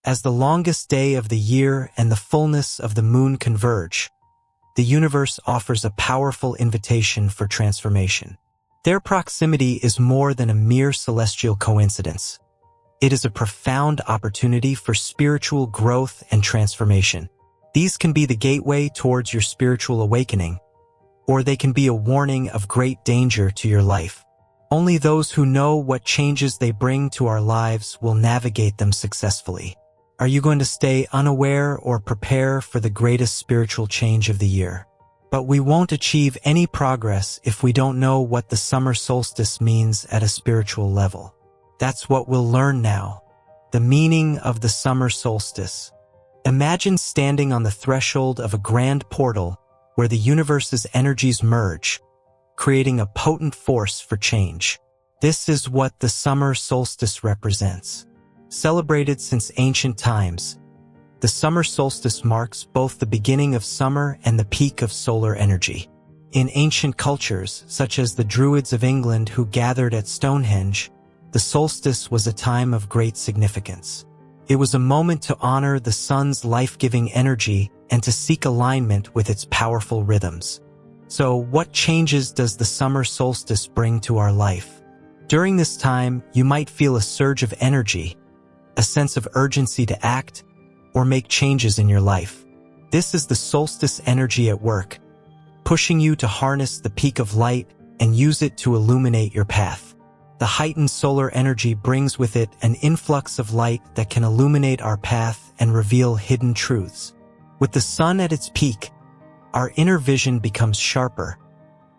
As the longest day of the year and the fullness of the moon converge, the universe offers a powerful invitation for transformation. Their proximity is more than a mere celestial coincidence. It is a profound opportunity for spiritual growth and transformation. These can be the gateway towards your spiritual awakening, or they can be a warning of great danger to your life. Only those who know what changes they bring to our lives will navigate them successfully. Are you going to stay unaware or prepare for the greatest spiritual change of the year? But we won't achieve any progress if we don't know what the summer solstice means at a spiritual level. That's what we'll learn now. The meaning of the summer solstice. Imagine standing on the threshold of a grand portal where the universe's energies merge, creating a potent force for change. This is what the summer solstice represents. Celebrated since ancient times, the summer solstice marks both the beginning of summer and the peak of solar energy. In ancient cultures, such as the Druids of England who gathered at Stonehenge, the solstice was a time of great significance. It was a moment to honor the sun's life-giving energy and to seek alignment with its powerful rhythms. So, what changes does the summer solstice bring to our life? During this time, you might feel a surge of energy, a sense of urgency to act or make changes in your life. This is the solstice energy at work, pushing you to harness the peak of light and use it to illuminate your path. The heightened solar energy brings with it an influx of light that can illuminate our path and reveal hidden truths. With the sun at its peak, our inner vision becomes sharper,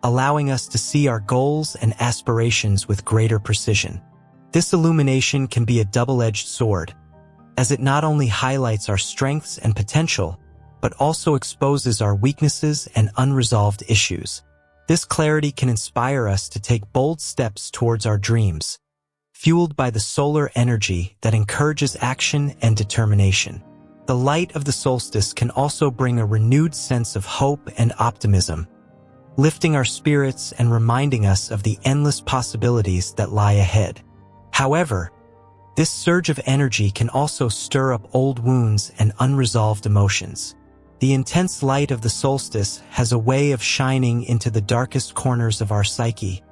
allowing us to see our goals and aspirations with greater precision. This illumination can be a double-edged sword, as it not only highlights our strengths and potential, but also exposes our weaknesses and unresolved issues. This clarity can inspire us to take bold steps towards our dreams, fueled by the solar energy that encourages action and determination. The light of the solstice can also bring a renewed sense of hope and optimism, lifting our spirits and reminding us of the endless possibilities that lie ahead. However, this surge of energy can also stir up old wounds and unresolved emotions. The intense light of the solstice has a way of shining into the darkest corners of our psyche,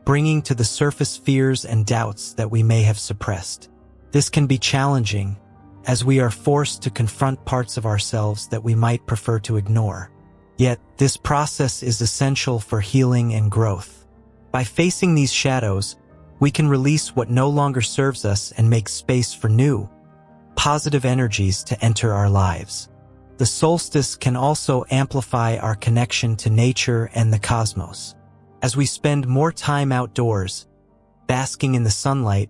bringing to the surface fears and doubts that we may have suppressed. This can be challenging, as we are forced to confront parts of ourselves that we might prefer to ignore. Yet, this process is essential for healing and growth. By facing these shadows, we can release what no longer serves us and make space for new, positive energies to enter our lives. The solstice can also amplify our connection to nature and the cosmos. As we spend more time outdoors, basking in the sunlight,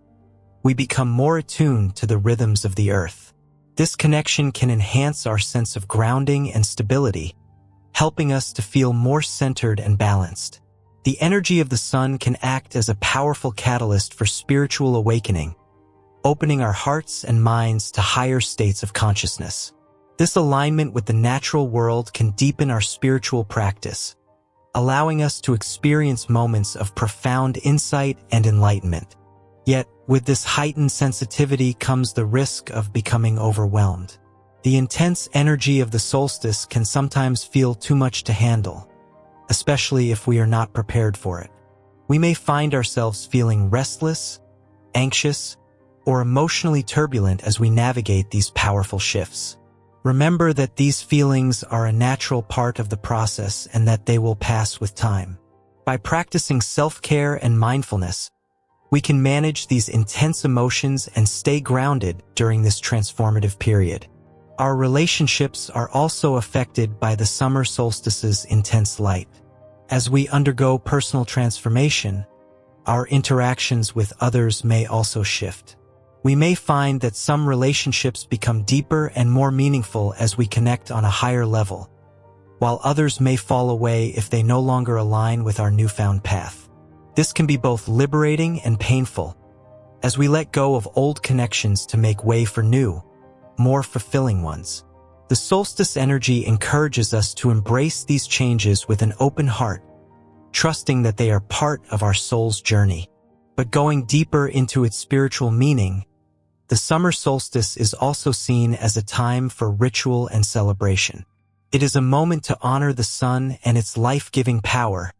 we become more attuned to the rhythms of the earth. This connection can enhance our sense of grounding and stability, helping us to feel more centered and balanced. The energy of the sun can act as a powerful catalyst for spiritual awakening, opening our hearts and minds to higher states of consciousness. This alignment with the natural world can deepen our spiritual practice, allowing us to experience moments of profound insight and enlightenment. Yet, with this heightened sensitivity comes the risk of becoming overwhelmed. The intense energy of the solstice can sometimes feel too much to handle, especially if we are not prepared for it. We may find ourselves feeling restless, anxious, or emotionally turbulent as we navigate these powerful shifts. Remember that these feelings are a natural part of the process and that they will pass with time. By practicing self-care and mindfulness, we can manage these intense emotions and stay grounded during this transformative period. Our relationships are also affected by the summer solstice's intense light. As we undergo personal transformation, our interactions with others may also shift. We may find that some relationships become deeper and more meaningful as we connect on a higher level, while others may fall away if they no longer align with our newfound path. This can be both liberating and painful, as we let go of old connections to make way for new, more fulfilling ones. The solstice energy encourages us to embrace these changes with an open heart, trusting that they are part of our soul's journey. But going deeper into its spiritual meaning, the The summer solstice is also seen as a time for ritual and celebration. It is a moment to honor the sun and its life-giving power,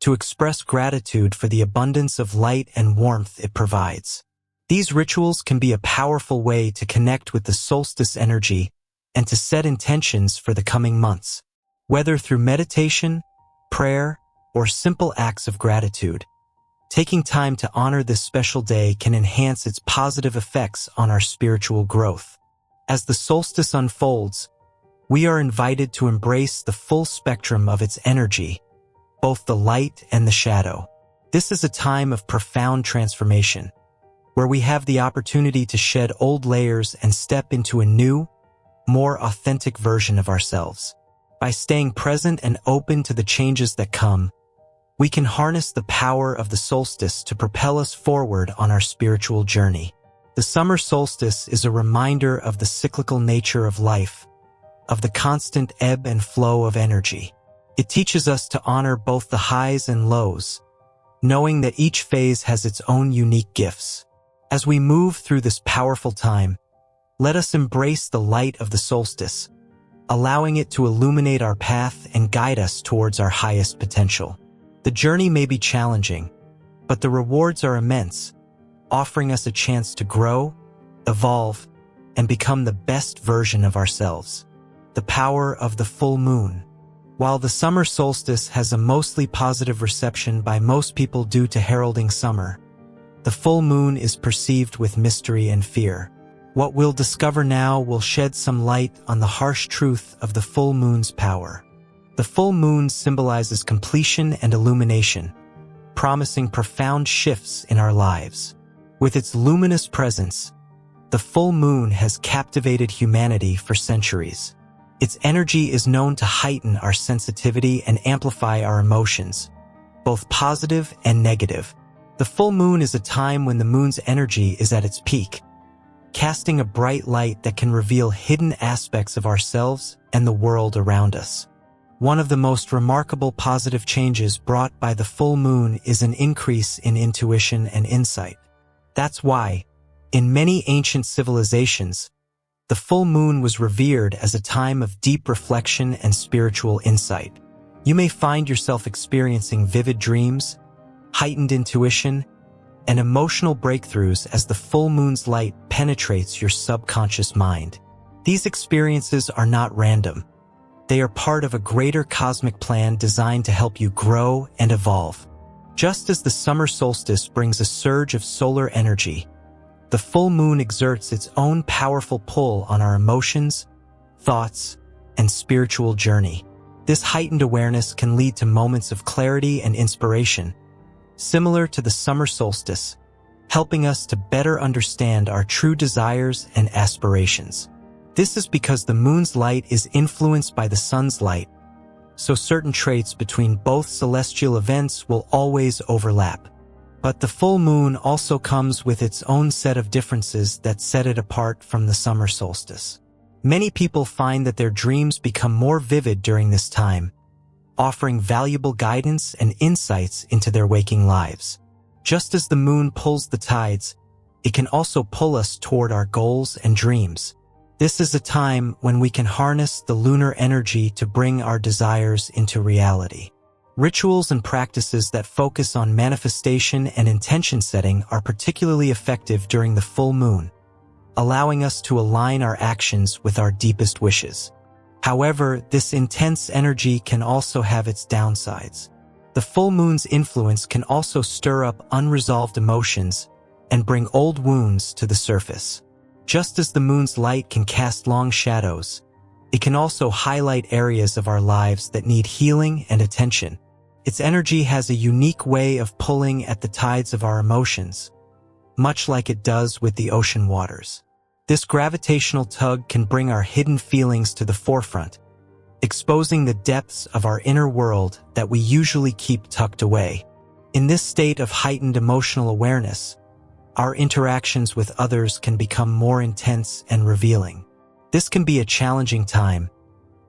to express gratitude for the abundance of light and warmth it provides. These rituals can be a powerful way to connect with the solstice energy and to set intentions for the coming months. Whether through meditation, prayer, or simple acts of gratitude, taking time to honor this special day can enhance its positive effects on our spiritual growth. As the solstice unfolds, we are invited to embrace the full spectrum of its energy, both the light and the shadow. This is a time of profound transformation, where we have the opportunity to shed old layers and step into a new, more authentic version of ourselves. By staying present and open to the changes that come, we can harness the power of the solstice to propel us forward on our spiritual journey. The summer solstice is a reminder of the cyclical nature of life, of the constant ebb and flow of energy. It teaches us to honor both the highs and lows, knowing that each phase has its own unique gifts. As we move through this powerful time, let us embrace the light of the solstice, allowing it to illuminate our path and guide us towards our highest potential. The journey may be challenging, but the rewards are immense, offering us a chance to grow, evolve, and become the best version of ourselves. The power of the full moon. While the summer solstice has a mostly positive reception by most people due to heralding summer, the full moon is perceived with mystery and fear. What we'll discover now will shed some light on the harsh truth of the full moon's power. The full moon symbolizes completion and illumination, promising profound shifts in our lives. With its luminous presence, the full moon has captivated humanity for centuries. Its energy is known to heighten our sensitivity and amplify our emotions, both positive and negative. The full moon is a time when the moon's energy is at its peak, casting a bright light that can reveal hidden aspects of ourselves and the world around us. One of the most remarkable positive changes brought by the full moon is an increase in intuition and insight. That's why, in many ancient civilizations, the full moon was revered as a time of deep reflection and spiritual insight. You may find yourself experiencing vivid dreams, heightened intuition, and emotional breakthroughs as the full moon's light penetrates your subconscious mind. These experiences are not random. They are part of a greater cosmic plan designed to help you grow and evolve. Just as the summer solstice brings a surge of solar energy, the full moon exerts its own powerful pull on our emotions, thoughts, and spiritual journey. This heightened awareness can lead to moments of clarity and inspiration, similar to the summer solstice, helping us to better understand our true desires and aspirations. This is because the moon's light is influenced by the sun's light, so certain traits between both celestial events will always overlap. But the full moon also comes with its own set of differences that set it apart from the summer solstice. Many people find that their dreams become more vivid during this time, offering valuable guidance and insights into their waking lives. Just as the moon pulls the tides, it can also pull us toward our goals and dreams. This is a time when we can harness the lunar energy to bring our desires into reality. Rituals and practices that focus on manifestation and intention setting are particularly effective during the full moon, allowing us to align our actions with our deepest wishes. However, this intense energy can also have its downsides. The full moon's influence can also stir up unresolved emotions and bring old wounds to the surface. Just as the moon's light can cast long shadows, it can also highlight areas of our lives that need healing and attention. Its energy has a unique way of pulling at the tides of our emotions, much like it does with the ocean waters. This gravitational tug can bring our hidden feelings to the forefront, exposing the depths of our inner world that we usually keep tucked away. In this state of heightened emotional awareness, our interactions with others can become more intense and revealing. This can be a challenging time,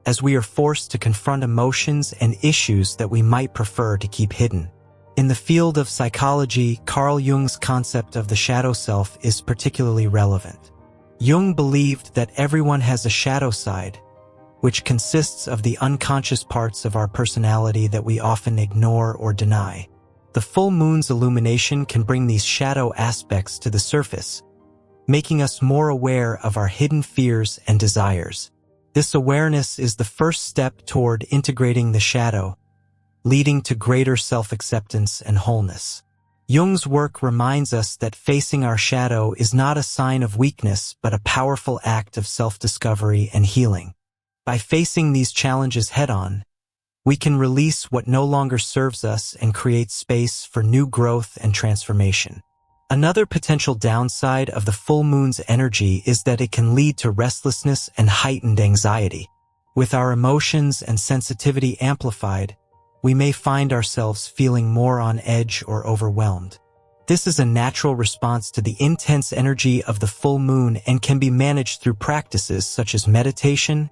as we are forced to confront emotions and issues that we might prefer to keep hidden. In the field of psychology, Carl Jung's concept of the shadow self is particularly relevant. Jung believed that everyone has a shadow side, which consists of the unconscious parts of our personality that we often ignore or deny. The full moon's illumination can bring these shadow aspects to the surface, making us more aware of our hidden fears and desires. This awareness is the first step toward integrating the shadow, leading to greater self-acceptance and wholeness. Jung's work reminds us that facing our shadow is not a sign of weakness, but a powerful act of self-discovery and healing. By facing these challenges head-on, we can release what no longer serves us and create space for new growth and transformation. Another potential downside of the full moon's energy is that it can lead to restlessness and heightened anxiety. With our emotions and sensitivity amplified, we may find ourselves feeling more on edge or overwhelmed. This is a natural response to the intense energy of the full moon and can be managed through practices such as meditation,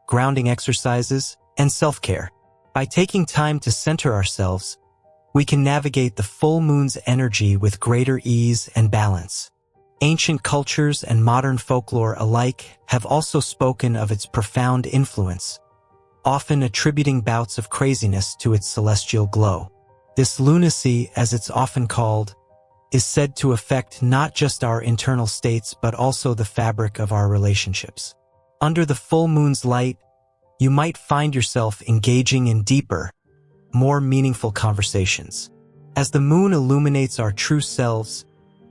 grounding exercises, and self-care. By taking time to center ourselves, we can navigate the full moon's energy with greater ease and balance. Ancient cultures and modern folklore alike have also spoken of its profound influence, often attributing bouts of craziness to its celestial glow. This lunacy, as it's often called, is said to affect not just our internal states but also the fabric of our relationships. Under the full moon's light, you might find yourself engaging in deeper, more meaningful conversations. As the moon illuminates our true selves,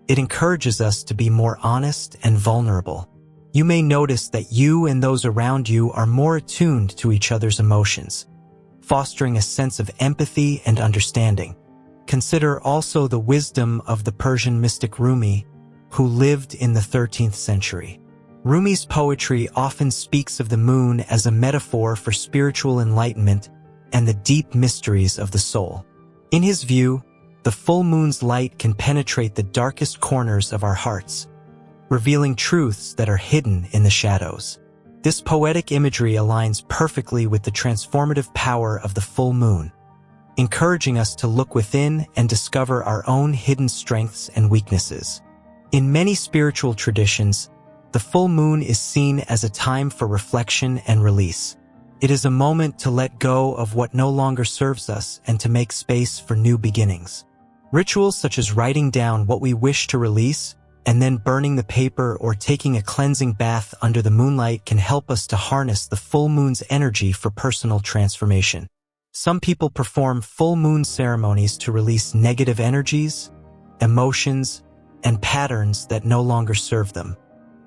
it encourages us to be more honest and vulnerable. You may notice that you and those around you are more attuned to each other's emotions, fostering a sense of empathy and understanding. Consider also the wisdom of the Persian mystic Rumi, who lived in the 13th century. Rumi's poetry often speaks of the moon as a metaphor for spiritual enlightenment and the deep mysteries of the soul. In his view, the full moon's light can penetrate the darkest corners of our hearts, revealing truths that are hidden in the shadows. This poetic imagery aligns perfectly with the transformative power of the full moon, encouraging us to look within and discover our own hidden strengths and weaknesses. In many spiritual traditions, the full moon is seen as a time for reflection and release. It is a moment to let go of what no longer serves us and to make space for new beginnings. Rituals such as writing down what we wish to release and then burning the paper or taking a cleansing bath under the moonlight can help us to harness the full moon's energy for personal transformation. Some people perform full moon ceremonies to release negative energies, emotions, and patterns that no longer serve them.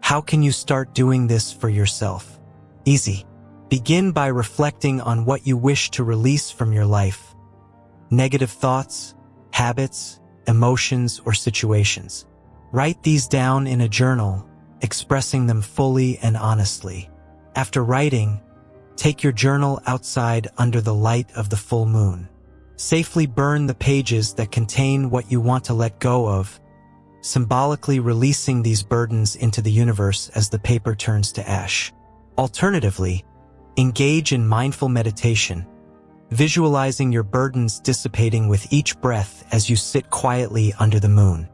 How can you start doing this for yourself? Easy. Begin by reflecting on what you wish to release from your life. Negative thoughts, habits, emotions, or situations. Write these down in a journal, expressing them fully and honestly. After writing, take your journal outside under the light of the full moon. Safely burn the pages that contain what you want to let go of, symbolically releasing these burdens into the universe as the paper turns to ash. Alternatively, engage in mindful meditation, visualizing your burdens dissipating with each breath as you sit quietly under the moon.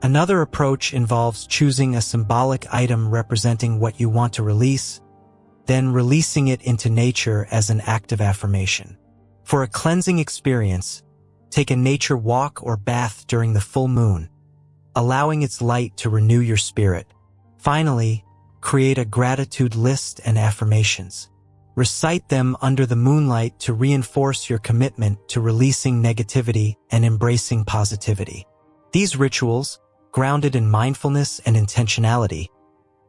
Another approach involves choosing a symbolic item representing what you want to release, then releasing it into nature as an act of affirmation. For a cleansing experience, take a nature walk or bath during the full moon, allowing its light to renew your spirit. Finally, create a gratitude list and affirmations. Recite them under the moonlight to reinforce your commitment to releasing negativity and embracing positivity. These rituals, grounded in mindfulness and intentionality,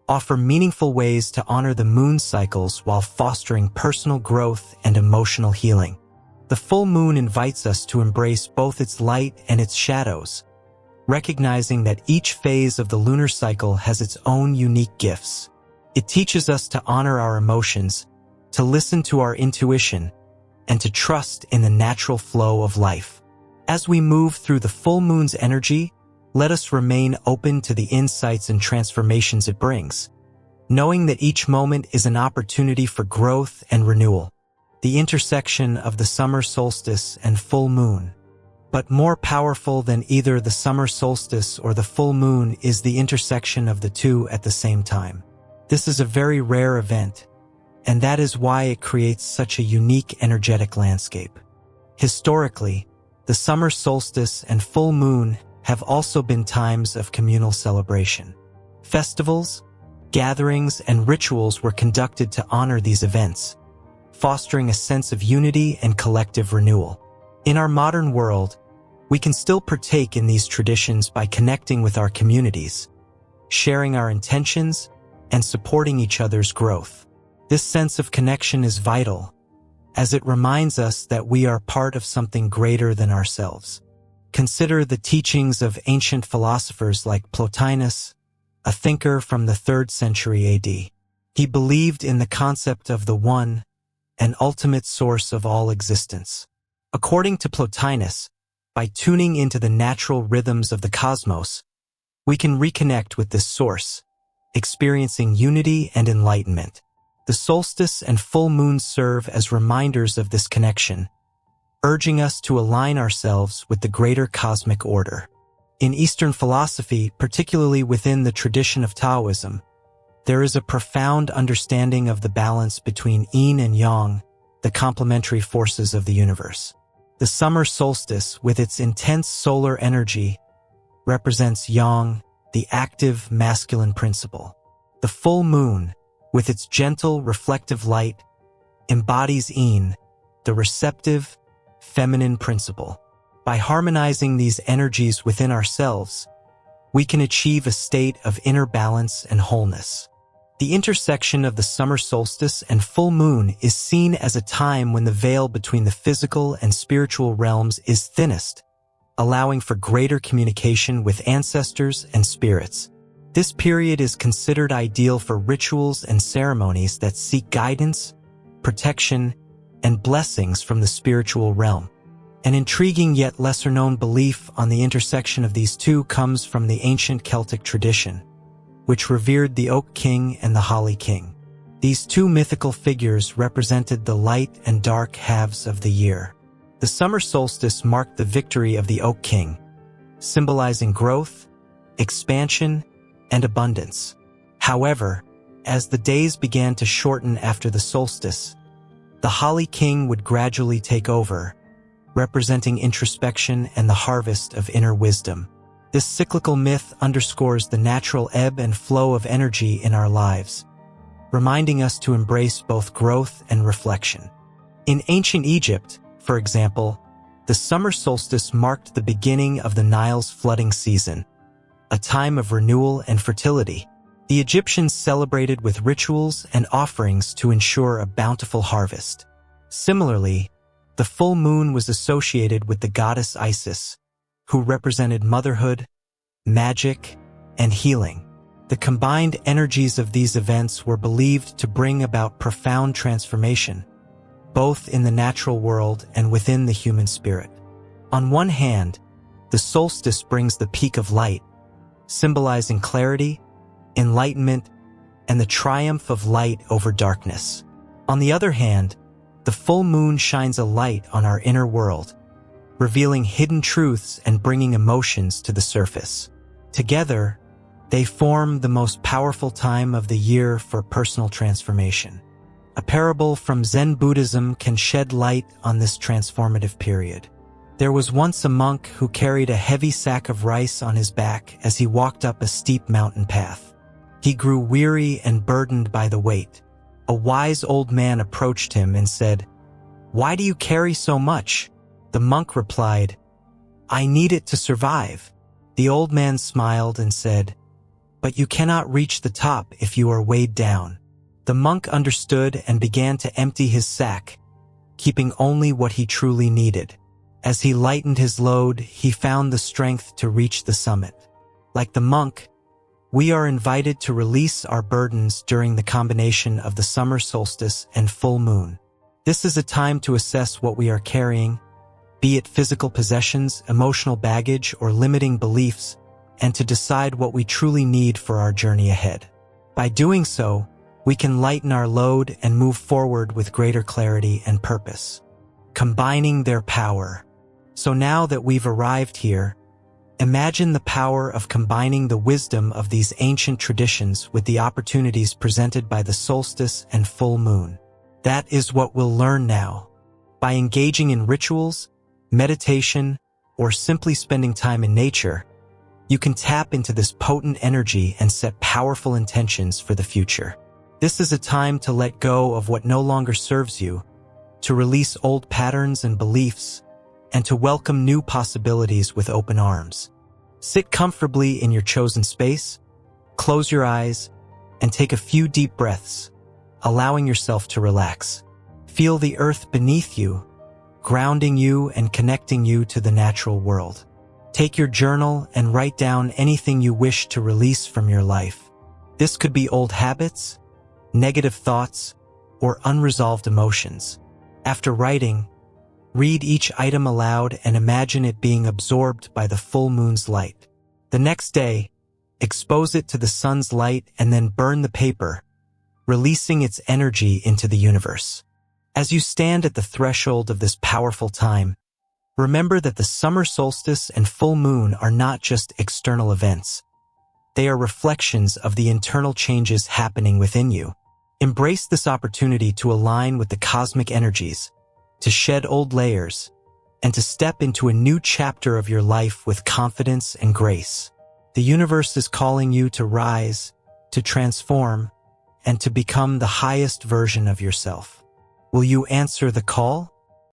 offer meaningful ways to honor the moon's cycles while fostering personal growth and emotional healing. The full moon invites us to embrace both its light and its shadows, recognizing that each phase of the lunar cycle has its own unique gifts. It teaches us to honor our emotions, to listen to our intuition, and to trust in the natural flow of life. As we move through the full moon's energy, let us remain open to the insights and transformations it brings, knowing that each moment is an opportunity for growth and renewal. The intersection of the summer solstice and full moon, But more powerful than either the summer solstice or the full moon is the intersection of the two at the same time. This is a very rare event, and that is why it creates such a unique energetic landscape. Historically, the summer solstice and full moon have also been times of communal celebration. Festivals, gatherings, and rituals were conducted to honor these events, fostering a sense of unity and collective renewal. In our modern world, we can still partake in these traditions by connecting with our communities, sharing our intentions, and supporting each other's growth. This sense of connection is vital, as it reminds us that we are part of something greater than ourselves. Consider the teachings of ancient philosophers like Plotinus, a thinker from the 3rd century AD. He believed in the concept of the one and ultimate source of all existence. According to Plotinus, by tuning into the natural rhythms of the cosmos, we can reconnect with this source, experiencing unity and enlightenment. The solstice and full moon serve as reminders of this connection, urging us to align ourselves with the greater cosmic order. In Eastern philosophy, particularly within the tradition of Taoism, there is a profound understanding of the balance between yin and yang, the complementary forces of the universe. The summer solstice, with its intense solar energy, represents yang, the active masculine principle. The full moon, with its gentle reflective light, embodies yin, the receptive, feminine principle. By harmonizing these energies within ourselves, we can achieve a state of inner balance and wholeness. The intersection of the summer solstice and full moon is seen as a time when the veil between the physical and spiritual realms is thinnest, allowing for greater communication with ancestors and spirits. This period is considered ideal for rituals and ceremonies that seek guidance, protection, and blessings from the spiritual realm. An intriguing yet lesser-known belief on the intersection of these two comes from the ancient Celtic tradition, which revered the Oak King and the Holly King. These two mythical figures represented the light and dark halves of the year. The summer solstice marked the victory of the Oak King, symbolizing growth, expansion, and abundance. However, as the days began to shorten after the solstice, the Holly King would gradually take over, representing introspection and the harvest of inner wisdom. This cyclical myth underscores the natural ebb and flow of energy in our lives, reminding us to embrace both growth and reflection. In ancient Egypt, for example, the summer solstice marked the beginning of the Nile's flooding season, a time of renewal and fertility. The Egyptians celebrated with rituals and offerings to ensure a bountiful harvest. Similarly, the full moon was associated with the goddess Isis, who represented motherhood, magic, and healing. The combined energies of these events were believed to bring about profound transformation, both in the natural world and within the human spirit. On one hand, the solstice brings the peak of light, symbolizing clarity, enlightenment, and the triumph of light over darkness. On the other hand, the full moon shines a light on our inner world, revealing hidden truths and bringing emotions to the surface. Together, they form the most powerful time of the year for personal transformation. A parable from Zen Buddhism can shed light on this transformative period. There was once a monk who carried a heavy sack of rice on his back as he walked up a steep mountain path. He grew weary and burdened by the weight. A wise old man approached him and said, "Why do you carry so much?" The monk replied, "I need it to survive." The old man smiled and said, "But you cannot reach the top if you are weighed down." The monk understood and began to empty his sack, keeping only what he truly needed. As he lightened his load, he found the strength to reach the summit. Like the monk, we are invited to release our burdens during the combination of the summer solstice and full moon. This is a time to assess what we are carrying, be it physical possessions, emotional baggage, or limiting beliefs, and to decide what we truly need for our journey ahead. By doing so, we can lighten our load and move forward with greater clarity and purpose. Combining their power, So now that we've arrived here, imagine the power of combining the wisdom of these ancient traditions with the opportunities presented by the solstice and full moon. That is what we'll learn now. By engaging in rituals, meditation, or simply spending time in nature, you can tap into this potent energy and set powerful intentions for the future. This is a time to let go of what no longer serves you, to release old patterns and beliefs, and to welcome new possibilities with open arms. Sit comfortably in your chosen space, close your eyes, and take a few deep breaths, allowing yourself to relax. Feel the earth beneath you, grounding you and connecting you to the natural world. Take your journal and write down anything you wish to release from your life. This could be old habits, negative thoughts, or unresolved emotions. After writing, read each item aloud and imagine it being absorbed by the full moon's light. The next day, expose it to the sun's light and then burn the paper, releasing its energy into the universe. As you stand at the threshold of this powerful time, remember that the summer solstice and full moon are not just external events. They are reflections of the internal changes happening within you. Embrace this opportunity to align with the cosmic energies, to shed old layers, and to step into a new chapter of your life with confidence and grace. The universe is calling you to rise, to transform, and to become the highest version of yourself. Will you answer the call?